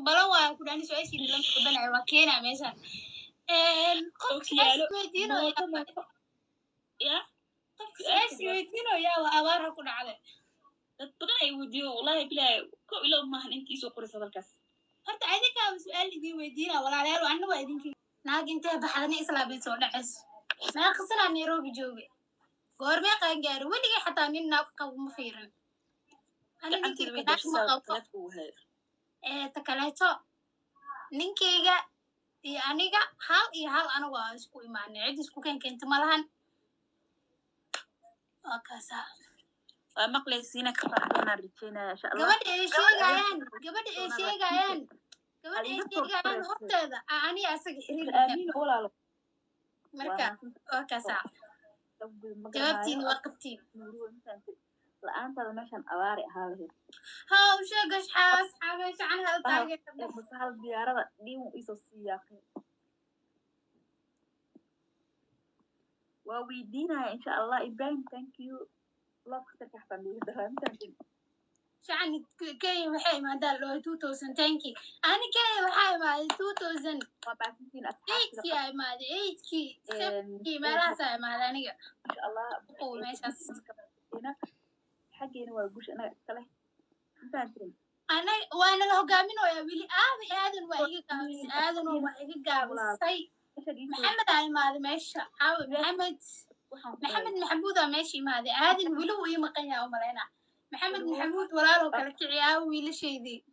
balan waa ku dhaani su'aashii la qabanay waa keena meesha qofki asweydiino ya qofki asweydiino ya waa abaar ku dhacday dad badan ay weydiyo wallahi bilaa ko ilo maahan intii soo qoraysa dalkaas horta adinka su'aal idin weydiina walaalayaal anna waa idinkii naag intee baxdani islaabay soo dhacays ma qasana Nairobi jooge goorma qaan gaaro weliga xataa nin naag qabo ma fiirin ana ninkii naag ma qabo takaleeto ninkeyga iyo aniga hal anigu aan isku imaanay cid isku keenta malahan waa kaasa waa maqlaysiina ka faaxdana rijina insha Allah gabadha ay sheegayaan horteeda ani asaga xiriir aamin walaalo marka waa kaasa jawaabtiin waa qabtiin la'aantada meeshan abaari ahaa lahayd haa u sheegash xaabay aan hal taageerada hal diyaarada dhiin iso siyaaqay waa weydiinaya insha Allah Ibrahim thank you love ka taxtan darantan shacni kay waxay maadaal 2010 ani kay waxay maadaal 2000 waa baasintiin asxaabta ay maadaal 8kii meelaha ay maadaal aniga insha Allah oo meeshaas حقين وجوش أنا كله فانتين أنا وأنا له قامين ويا ويلي هذا ويجي قامين هذا ويجي قامين صي محمد على ماذا ماشي حاول محمد محمود ماشي ماذا هذا ولو يمقيا ومرينا محمد محمود ولا له كالكعيا ويلا شيء ذي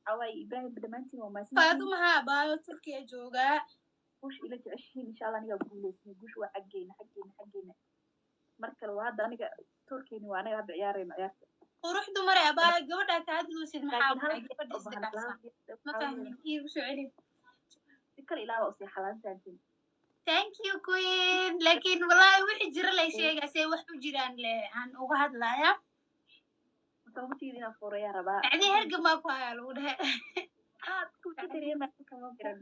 عواي إبراهيم بدمانتي وما سمع فاطمة بايو تركيا جوجا وش إلى تعيشين إن شاء الله نيجا بقول نيجوش وحقين markale waa hadda aniga Turkiga waa anaga hadda ciyaarayno ciyaarta quruxdu maray abaa gabadha ka hadloosid maxaa gabadhiisa ma fahmin iigu soo celin kale ilaa oo si xalaantaantiin thank you queen laakiin wallahi wixii jira la sheegaysay wax u jiraan le aan uga hadlaaya sababtiina furaya rabaa adi hergama ku hayo lagu dhahay ku tiriyay kama jiran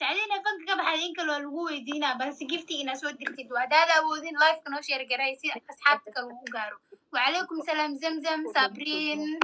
تعالينا فنك كبحين كلو لغو ويدينا بس جفتي إنا سود درتي وهذا وذين لايف كنو شير جرايسي أصحابك الوقارو وعليكم سلام زمزم صابرين